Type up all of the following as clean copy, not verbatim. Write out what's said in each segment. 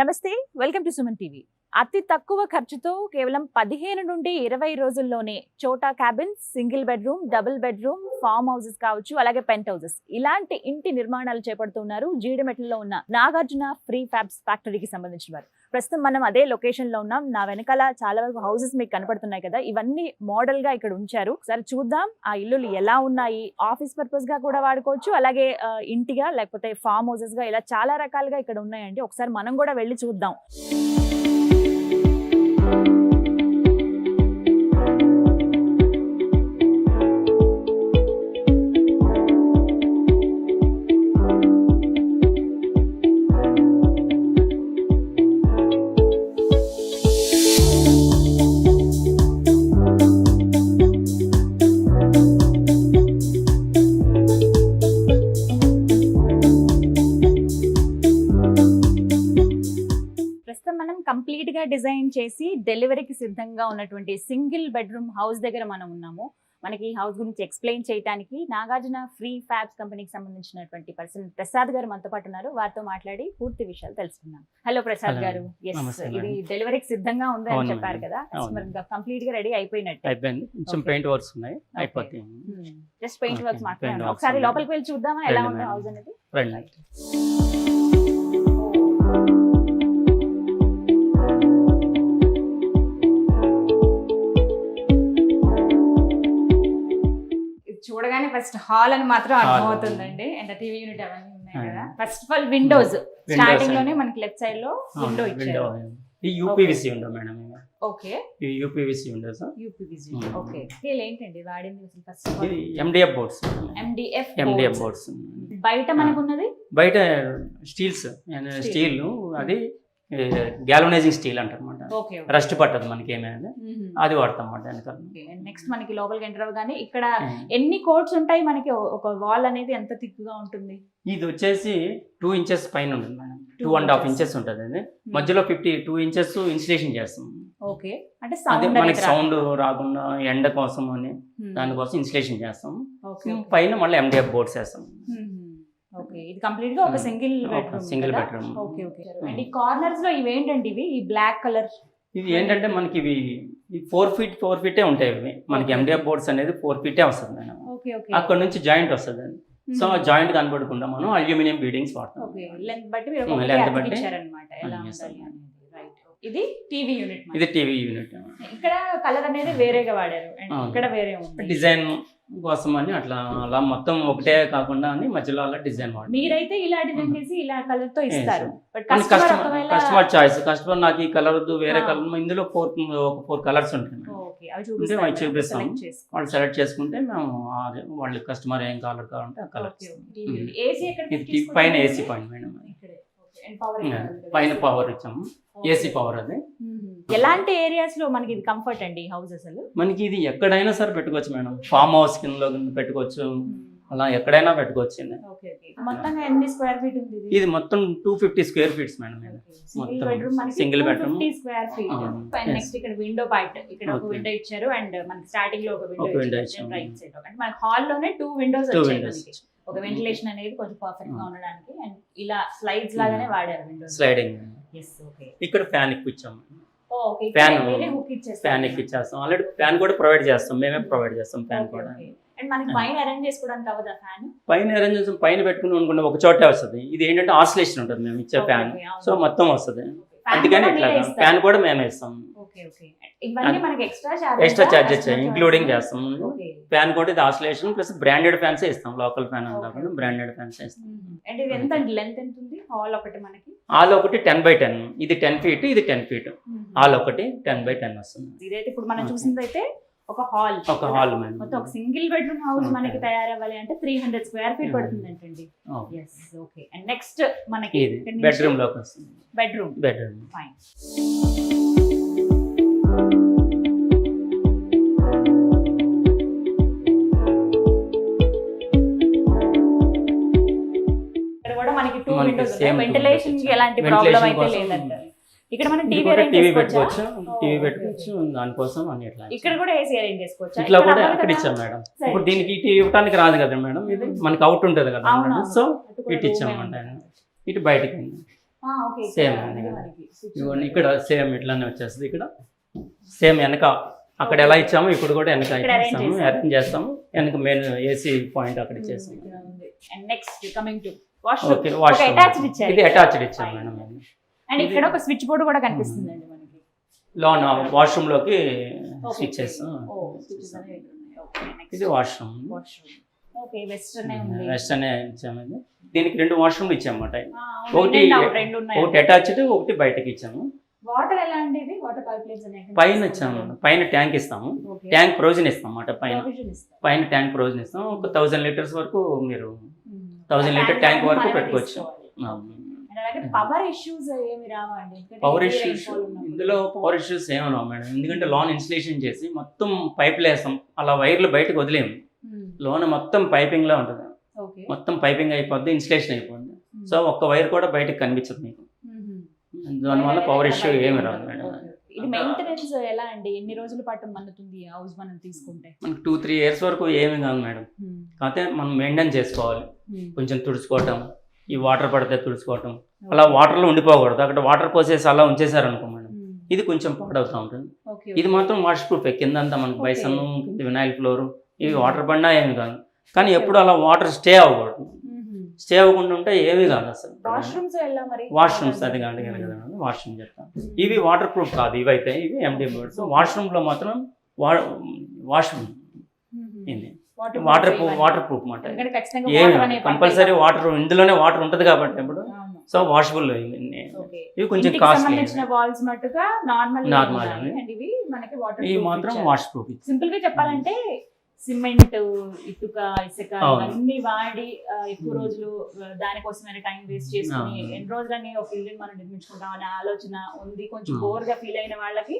నమస్తే, welcome to Suman TV. అతి తక్కువ ఖర్చుతో కేవలం 15 నుండి 20 రోజుల్లోనే చోటా cabins, single bedroom, double bedroom, form houses కావచ్చు, అలాగే పెంట్ హౌసెస్ ఇలాంటి ఇంటి నిర్మాణాలు చేపడుతున్నారు జీడిమెట్లలో ఉన్న నాగార్జున ఫ్రీ ఫ్యాబ్స్ ఫ్యాక్టరీకి సంబంధించిన వారు. ప్రస్తుతం మనం అదే లొకేషన్ లో ఉన్నాం. నా వెనకాల చాలా వరకు హౌసెస్ మీకు కనపడుతున్నాయి కదా, ఇవన్నీ మోడల్ గా ఇక్కడ ఉంచారు. ఒకసారి చూద్దాం ఆ ఇల్లులు ఎలా ఉన్నాయి. ఆఫీస్ పర్పస్ గా కూడా వాడుకోవచ్చు, అలాగే ఇంటిగా లేకపోతే ఫామ్ హౌసెస్ గా ఇలా చాలా రకాలుగా ఇక్కడ ఉన్నాయండి. ఒకసారి మనం కూడా వెళ్ళి చూద్దాం. కంప్లీట్ గా డిజైన్ చేసి డెలివరీకి సిద్ధంగా ఉన్నటువంటి సింగిల్ బెడ్రూమ్ హౌస్ దగ్గర మనం ఉన్నాము. మనకి ఈ హౌస్ గురించి ఎక్స్ప్లెయిన్ చేయడానికి నాగార్జున ఫ్రీ ఫ్యాబ్స్ కంపెనీకి సంబంధించినటువంటి పర్సన్ ప్రసాద్ గారు మనతో పాటు ఉన్నారు. వారితో మాట్లాడి పూర్తి విషయాలు తెలుసుకుందాం. హలో ప్రసాద్ గారు, ఇది డెలివరీకి సిద్ధంగా ఉంది అని చెప్పారు కదా, కంప్లీట్ గా రెడీ అయిపోయినట్టు. పెయింట్ వర్క్స్ ఉన్నాయి, అయిపోతాయి. జస్ట్ పెయింట్ వర్క్స్ మాట్లాడండి. ఒకసారి లోపలికి వెళ్ళి చూద్దామా ఎలా ఉంది హౌస్ అనేది. చూడగానే ఫస్ట్ హాల్ అని మాత్రం అర్థమవుతుందండి. అండ్ టీవీ యూనిట్ అవన్నీ ఉన్నాయి కదా. First of all Windows starting లోనే మనకి లెఫ్ట్ సైడ్ లో విండో ఇచ్చారు. ఈ యూపీవీసీ విండో మేడం. ఓకే, ఈ UPVC Windows. UPVC okay. Scale ఏంటండి వాడింది first of all? MDF boards. MDF boards. బయట మనకు ఉన్నది బయట స్టీల్స్, స్టీల్ అది గ్యాల్వనైజింగ్ స్టీల్ అంటారన్నమాట. రస్ట్ పట్టదు మనకి ఏమైనా, అది వాడతాం అన్నమాట. నెక్స్ట్ మనకి లోపలికి ఎంటర్ అవ్వగానే ఇక్కడ ఎన్ని కోట్స్ ఉంటాయి మనకి? ఒక వాల్ అనేది ఎంత థిక్ గా ఉంటుంది? ఇది వచ్చేసి 2 ఇంచెస్ పైన ఉంటుంది మేడం. 2.5 ఇంచెస్ ఉంటుంది. అది మధ్యలో 52 ఇంచెస్ ఇన్స్టలేషన్ చేస్తాం. ఓకే, అంటే మనకి సౌండ్ రాకుండా ఎండ కోసం అని దానికోసం ఇన్స్టలేషన్ చేస్తాం. పైన మళ్ళీ ఎండిఎఫ్ బోర్డ్స్ వేస్తాం. ఓకే, ఇది కంప్లీట్ గా ఒక single bedroom. Okay okay. And ఈ కార్నర్స్ లో ఇవి ఏంటండి? ఇవి ఈ బ్లాక్ కలర్ ఇవి ఏంటంటే మనకి ఇవి 4 ఫీట్ ఉంటాయి. ఇవి మనకి ఎండిఎఫ్ బోర్డ్స్ అనేది 4 ఫీట్ వస్తుంది మేడం. అక్కడ నుంచి జాయింట్ వస్తుంది. సో జాయింట్ కనబడకుండా మనం అల్యూమినియం బీడింగ్స్ వాడతాం. ఇది టీవీ యూనిట్. ఇక్కడ కలర్ అనేది వేరేగా వాడారు, ఇక్కడ వేరే ఉంది. డిజైన్ కోసం అని అలా మొత్తం ఒకటే కాకుండా అని మధ్యలో అలా డిజైన్ వాడు. మీరైతే ఇలా డిజైన్ చేసి ఇలా కలర్ తో ఇస్తారు. Customer choice. కస్టమర్ నాకు ఈ కలర్ వద్దు, వేరే కలర్. ఇందులో 4 కలర్స్ ఉంటాయి. అవి చూపిస్తాం. వాళ్ళు సెలెక్ట్ చేసుకుంటే మేము వాళ్ళు కస్టమర్ ఏం కలర్ కావాలంటే ఆ కలర్. పైన ఏసీ పాయింట్ మేడం. పైన పవర్ ఇచ్చాము, ఏసీ పవర్. అది ఎలాంటి ఏరియాస్ లో మనకి ఇది కంఫర్ట్ అండి హౌస్? అసలు మనకి ఇది ఎక్కడైనా సరే పెట్టుకోవచ్చు మేడం. ఫామ్ హౌస్ కింద పెట్టుకోవచ్చు, అలా ఎక్కడైనా పెట్టుకోవచ్చు. మొత్తంగా ఎన్ని స్క్వేర్ ఫీట్ ఉంది? ఇది మొత్తం 250 square feets madam. Single bedroom square feet. Next ఇక్కడ విండో పార్ట్, ఇక్కడ ఒక విండో ఇచ్చారు. అండ్ మనకి స్టార్టింగ్ లో ఒక విండో ఇచ్చారు రైట్ సైడ్. అంటే మన హాల్ లోనే 2 విండోస్ వచ్చాయి. ఒక వెంటిలేషన్ అనేది కొంచెం పర్ఫెక్ట్ గా ఉండడానికి. అండ్ ఇలా స్లైడ్స్ లాగానే వాడారు విండోస్. స్లైడింగ్. ఇక్కడ ఫ్యాన్ ఇప్పించాము. ఫ్యాన్ ఎక్కిచ్చేస్తాం. ఆల్రెడీ ఫ్యాన్ కూడా ప్రొవైడ్ చేస్తాం, మేమే ప్రొవైడ్ చేస్తాం ఫ్యాన్ కూడా. పైన అరేంజ్ చేసుకోవడానికి అవదా ఫ్యాన్? పైన అరేంజ్ చేస్తాం. పైన పెట్టుకుని అనుకుంటే ఒక చోటే వస్తుంది. ఇది ఏంటంటే ఆసిలేషన్ ఉంటుంది మేము ఇచ్చే ఫ్యాన్. సో మొత్తం వస్తుంది. అందుకని ఇట్లా ఫ్యాన్ కూడా మేమే ఇస్తాం. ఎక్స్ట్రా చార్జెస్ ఇంక్లూడింగ్ చేస్తాం. ఫ్యాన్ కూడా ఇది ఆసిలేషన్ ప్లస్ బ్రాండెడ్ ఫ్యాన్స్ ఇస్తాం. లోకల్ ఫ్యాన్ కాకుండా బ్రాండెడ్ ఫ్యాన్స్ ఇస్తాం. హాల్ ఒకటి 10x10. ఇది 10 ఫీట్, ఇది 10 ఫీట్. హాల్ ఒకటి 10x10 వస్తుంది. ఇదైతే ఇప్పుడు మనం చూసింది అయితే ఒక హాల్. మొత్తం ఒక సింగిల్ బెడ్రూమ్ హౌస్ మనకి తయారవ్వాలి అంటే 300 స్క్వేర్ ఫీట్ పడుతుంది అంటండి. ఓకే. అండ్ నెక్స్ట్ మనకి బెడ్రూమ్ లోకి వస్తుంది. Bedroom fine. ఇక్కడ కూడా మనకి 2 విండోస్ ఉన్నాయి. వెంటిలేషన్ కి ఎలాంటి ప్రాబ్లం అయితే లేదంట. ఇక్కడ మనం టీవీ పెట్టుకోవచ్చు, దానికోసం అని ఇట్లా. ఇక్కడ కూడా ఏసీ అరేంజ్ చేసుకోవచ్చు. ఇట్లా కూడా అక్కడ ఇచ్చాం మేడం. ఇప్పుడు దీనికి ఇటు ఇవ్వడానికి రాదు కదా మేడం, ఇది మనకి అవుట్ ఉంటుంది కదా. సో ఇటు ఇచ్చామంట, ఇటు బయటకి. సేమ్ ఇవన్నీ ఇక్కడ సేమ్ ఇట్లానే వచ్చేస్తుంది. ఇక్కడ సేమ్ వెనక అక్కడ ఎలా ఇచ్చామో ఇప్పుడు కూడా వెనక ఇస్తాము, అరేంజ్ చేస్తాము. వెనక మెయిన్ ఏసీ పాయింట్ అక్కడ ఇచ్చేస్తాము. Next coming to okay, washroom ఇది అటాచ్డ్ ఇచ్చాము మేడం. అండ్ ఇక్కడ ఒక స్విచ్ బోర్డ్ కూడా కనిపిస్తుందండి మనకి. లోన వాష్రూమ్ లోకి స్విచ్ చేస్తాం. ఇది వాష్రూమ్. ఓకే, వెస్టర్న్ ఇచ్చాము. ఇది దీనికి 2 వాష్రూమ్లు ఇచ్చామన్నమాట. ఒకటి అటాచ్డ్, ఒకటి బయటకి ఇచ్చాము. వాటర్ ఎలా అండి? ఇది వాటర్ పైప్ లైన్స్ పైన ఇచ్చాము. పైన ట్యాంక్ ఇస్తాము, ట్యాంక్ ప్రొవిజన్ ఇస్తాం అన్నమాట. పైన ట్యాంక్ ప్రొవిజన్ ఇస్తాం. ఒక 1000 లీటర్స్ వరకు మీరు 1000 లీటర్ ట్యాంక్ వరకు పెట్టుకోవచ్చు. పవర్ ఇష్యూస్ ఏమి రావండి? పవర్ ఇష్యూస్ ఇందులో పవర్ ఇష్యూస్ ఏమన్నా మేడం, ఎందుకంటే లోన్ ఇన్స్టలేషన్ చేసి మొత్తం పైపులు వేస్తాం. అలా వైర్లు బయటకు వదిలేము. లోన్ మొత్తం పైపింగ్ లా ఉంటుంది. మొత్తం పైపింగ్ అయిపోద్ది, ఇన్స్టలేషన్ అయిపోద్ది. సో ఒక్క వైర్ కూడా బయటకు కనిపించదు మీకు. దానివల్ల పవర్ ఇష్యూ ఏమి రాదు మేడం. ఇది మెయింటెనెన్స్ ఎలా అండి? ఎన్ని రోజుల పాటు మన్నుతుంది హౌస్ మనం తీసుకుంటే? మనకి 2-3 years వరకు ఏమి కాదు మేడం. కాకపోతే మనం మెయింటైన్ చేసుకోవాలి. కొంచెం తుడుచుకోవటం, ఈ వాటర్ పడితే తుడుచుకోవటం, అలా వాటర్లో ఉండిపోకూడదు. అక్కడ వాటర్ పోసేసి అలా ఉంచేసారు అనుకో మేడం, ఇది కొంచెం పాడవుతూ ఉంటుంది. ఇది మాత్రం వాష్ ప్రూఫ్. కిందంతా మనకు బైసన్, వినాయిల్ ఫ్లోర్, ఇవి వాటర్ పడినా ఏమి కాదు. కానీ ఎప్పుడు అలా వాటర్ స్టే అవ్వకూడదు. స్టే అవ్వకుండా ఉంటే ఏమీ కాదు అసలు. వాష్రూమ్స్ అది కానీ కదా వాష్రూమ్ చెప్తాను. ఇవి వాటర్ ప్రూఫ్ కాదు, ఇవైతే ఇవి ఎండి బోర్డ్స్. వాష్రూమ్లో మాత్రం వాష్రూమ్ ఇది వాటర్ ప్రూఫ్ మాట. ఏమి కంపల్సరీ వాటర్, ఇందులోనే వాటర్ ఉంటుంది కాబట్టి ఇప్పుడు. So washable. ఇవి కొంచెం కాస్ట్లీ. నార్మల్ ఇవి మాత్రం వాష్ ప్రూఫ్. సింపుల్ గా చెప్పాలంటే సిమెంట్, ఇటుక, ఇసుక ఇవన్నీ వాడి ఎక్కువ రోజులు దానికోసమైన టైం వేస్ట్ చేసుకుని ఎన్ని రోజులని ఒక ఇల్లుని మనం నిర్మించుకుంటాం అనే ఆలోచన ఉంది. కొంచెం బోర్ గా ఫీల్ అయిన వాళ్ళకి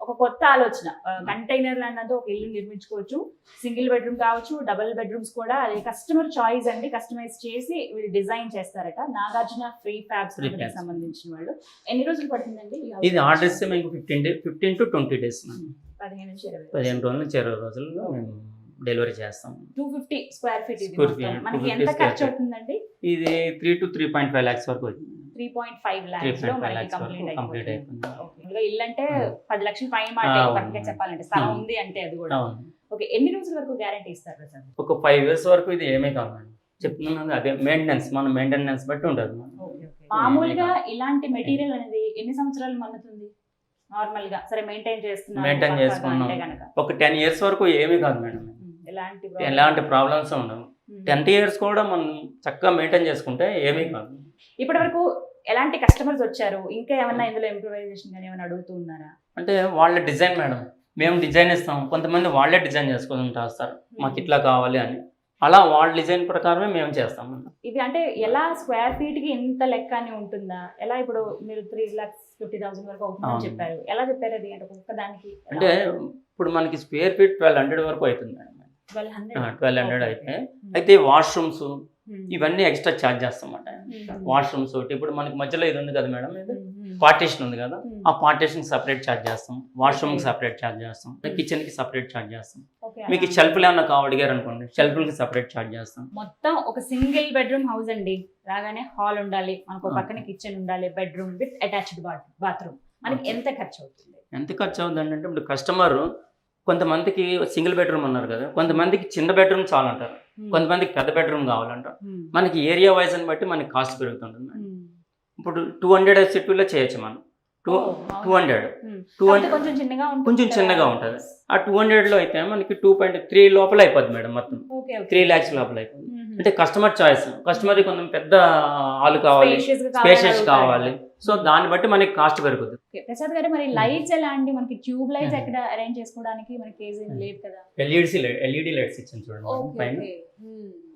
ఒక కొత్త ఆలోచన. కంటైనర్ అన్నది ఒక ఇల్లు నిర్మించుకోవచ్చు. సింగిల్ బెడ్రూమ్ కావచ్చు, డబుల్ బెడ్రూమ్స్ కూడా. అది కస్టమర్ చాయిస్ అండి. కస్టమైజ్ చేసి వీళ్ళు డిజైన్ చేస్తారట. నాగార్జున ఫ్రీ ఫ్యాబ్స్ సంబంధించిన వాళ్ళు. ఎన్ని రోజులు పడుతుందండి ఇది? ఆర్డర్ ఇస్తే మీకు 15 to 20 days. 15 నుంచి 20 రోజుల్లో మేము డెలివరీ చేస్తాం. 250 స్క్వేర్ ఫీట్ ఇది. మనకి ఎంత ఖర్చు అవుతుందండి? ఇది 3 to 3.5 lakhs వరకు అవుతుంది. 3.5 lakhs లో మనకి కంప్లీట్ అయిపోతుంది. ఇల్లు అంటే 10 లక్షల పైన మాట కరెక్ట్గా చెప్పాలంటే, స్థలం ఉంది అంటే అది కూడా. ఓకే, ఎన్ని రోజుల వరకు గ్యారంటీ ఇస్తారు సార్? ఒక 5 years వరకు. ఇది ఏమీ కాదు చెప్తున్నాను, అదే మెయింటెనెన్స్. మన మెయింటెనెన్స్ బట్టి ఉంటుంది. మామూలుగా ఇలాంటి మెటీరియల్ అనేది ఎన్ని సంవత్సరాలు మన్నుతుంది నార్మల్ గా? సరే మెయింటైన్ చేసుకున్నాం ఒక 10 years వరకు ఏమీ కాదు మేడం. ఎలాంటి ప్రాబ్లమ్స్ ఉండవు. 10 years కూడా మనం చక్కగా మెయింటైన్ చేసుకుంటే ఏమీ కాదు. ఇప్పటి వరకు ఎలాంటి కస్టమర్స్ వచ్చారు? ఇంకా ఏమన్నా ఇందులో ఇంప్రూవైజేషన్ కానీ ఏమైనా అడుగుతూ ఉన్నారా? అంటే వాళ్ళ డిజైన్ మేడం, మేము డిజైన్ ఇస్తాం. కొంతమంది వాళ్ళే డిజైన్ చేసుకుంటూ వస్తారు, మాకు ఇట్లా కావాలి అని. అలా వాళ్ళ డిజైన్ ప్రకారమే మేము చేస్తాం. ఇది అంటే ఎలా స్క్వేర్ ఫీట్ కి ఎంత లెక్క అని ఉంటుందా? ఎలా ఇప్పుడు మీరు 3,50,000 వరకు అవుతుందని చెప్పారు. ఎలా చెప్పారు అది? అంటే ఒక్క దానికి అంటే ఇప్పుడు మనకి స్క్వేర్ ఫీట్ 1200 వరకు అవుతుంది మేడం. 1200 అయితే వాష్రూమ్స్ ఇవన్నీ ఎక్స్ట్రా ఛార్జ్ చేస్తాం అన్నమాట. వాష్రూమ్స్ ఒకటి ఇప్పుడు మనకి మధ్యలో ఇది ఉంది కదా మేడం, ఇది పార్టీషన్ ఉంది కదా, ఆ పార్టీషన్ సపరేట్ ఛార్జ్ చేస్తాం. వాష్రూమ్ కి సపరేట్ ఛార్జ్ చేస్తాం. కిచెన్ కి సపరేట్ ఛార్జ్ చేస్తాం. మీకు షెల్ఫ్లు ఏమన్నా కావడిగారు అనుకోండి, షెల్ఫ్లకి సపరేట్ ఛార్జ్ చేస్తాం. మొత్తం ఒక సింగిల్ బెడ్రూమ్ హౌస్ అండి. రాగానే హాల్ ఉండాలి, మనకు పక్కన కిచెన్ ఉండాలి, బెడ్రూమ్ విత్ అటాచ్డ్ బాత్రూమ్. మనకి ఎంత ఖర్చు అవుతుంది? ఎంత ఖర్చు అవుతుంది అంటే ఇప్పుడు కస్టమర్ కొంతమందికి సింగిల్ బెడ్రూమ్ అన్నారు కదా, కొంతమందికి చిన్న బెడ్రూమ్ చాలంటారు, కొంతమందికి పెద్ద బెడ్రూమ్ కావాలంటారు. మనకి ఏరియా వైజ్ అని బట్టి మనకి కాస్ట్ పెరుగుతుంటుంది. ఇప్పుడు 200 సిటీలో చేయొచ్చు మనం. 200 కొంచెం చిన్నగా ఉంటుంది. ఆ 200లో అయితే మనకి 2.3 లోపల అయిపోద్ది మేడం. మొత్తం 3 lakhs లోపల అయిపోతుంది. అంటే కస్టమర్ చాయిస్. కస్టమర్ కొంచెం పెద్ద హాల్ కావాలి, స్పేషియస్ కావాలి. సో దాన్ని బట్టి మనకి కాస్ట్ పెరుగుతుంది. ప్రసాద్ గారు, మరి లైట్స్ ఎలా అండి? మనకి ట్యూబ్ లైట్స్ ఎక్కడ అరేంజ్ చేసుకోవడానికి మనకి ఏం లేదు కదా? ఎల్ఈడి లైట్స్ ఇచ్చాను చూడండి పైన.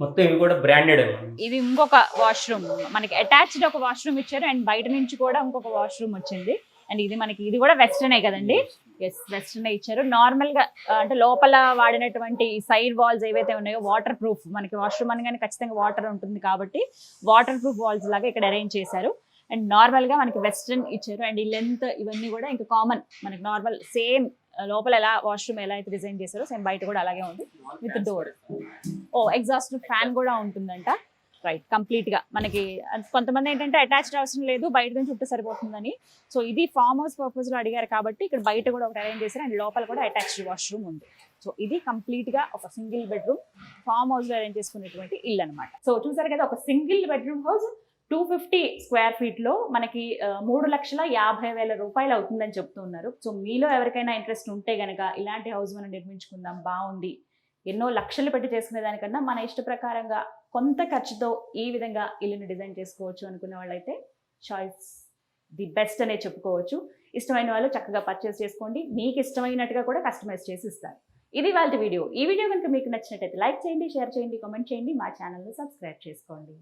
మొత్తం ఇవి కూడా బ్రాండెడ్. ఇది ఇంకొక వాష్రూమ్ మనకి అటాచ్డ్ ఒక వాష్రూమ్ ఇచ్చారు. అండ్ బయట నుంచి కూడా ఇంకొక వాష్రూమ్ వచ్చింది. అండ్ ఇది మనకి ఇది కూడా వెస్టర్నే కదండి? ఎస్, వెస్టర్నే ఇచ్చారు. నార్మల్ గా అంటే లోపల వాడినటువంటి సైడ్ వాల్స్ ఏవైతే ఉన్నాయో వాటర్ ప్రూఫ్. మనకి వాష్రూమ్ అనగానే ఖచ్చితంగా వాటర్ ఉంటుంది కాబట్టి వాటర్ ప్రూఫ్ వాల్స్ లాగా ఇక్కడ అరేంజ్ చేశారు. అండ్ నార్మల్ గా మనకి వెస్టర్న్ ఇచ్చారు. అండ్ ఈ లెంత్ ఇవన్నీ కూడా ఇంకా కామన్ మనకి నార్మల్ సేమ్. లోపల ఎలా వాష్రూమ్ ఎలా అయితే డిజైన్ చేశారో సేమ్ బయట కూడా అలాగే ఉంది విత్ డోర్. ఎగ్జాస్ట్ ఫ్యాన్ కూడా ఉంటుందంట. రైట్, కంప్లీట్ గా మనకి కొంతమంది ఏంటంటే అటాచ్డ్ అవసరం లేదు, బయట నుంచి చుట్టూ సరిపోతుందని. సో ఇది ఫామ్ హౌస్ పర్పస్ లో అడిగారు కాబట్టి ఇక్కడ బయట కూడా ఒకటి అరేంజ్ చేశారు అండ్ లోపల కూడా అటాచ్డ్ వాష్రూమ్ ఉంది. సో ఇది కంప్లీట్ గా ఒక సింగిల్ బెడ్రూమ్ ఫామ్ హౌస్ లో అరేంజ్ చేసుకునేటువంటి ఇల్లు అనమాట. సో చూసారు కదా, ఒక single bedroom house 250 square feet లో మనకి 3,50,000 రూపాయలు అవుతుందని చెప్తున్నారు. సో మీలో ఎవరికైనా ఇంట్రెస్ట్ ఉంటే గనక ఇలాంటి హౌస్ మనం నిర్మించుకుందాం, బాగుంది, ఎన్నో లక్షలు పెట్టి చేసుకునే దానికన్నా మన ఇష్ట ప్రకారంగా కొంత ఖర్చుతో ఈ విధంగా ఇల్లుని డిజైన్ చేసుకోవచ్చు అనుకునే వాళ్ళైతే చాయిస్ ది బెస్ట్ అనే చెప్పుకోవచ్చు. ఇష్టమైన వాళ్ళు చక్కగా పర్చేస్ చేసుకోండి, మీకు ఇష్టమైనట్టుగా కూడా కస్టమైజ్ చేసి ఇస్తారు. ఇది వాళ్ళ వీడియో. ఈ వీడియో కనుక మీకు నచ్చినట్టయితే లైక్ చేయండి, షేర్ చేయండి, కామెంట్ చేయండి, మా ఛానల్ని సబ్స్క్రైబ్ చేసుకోండి.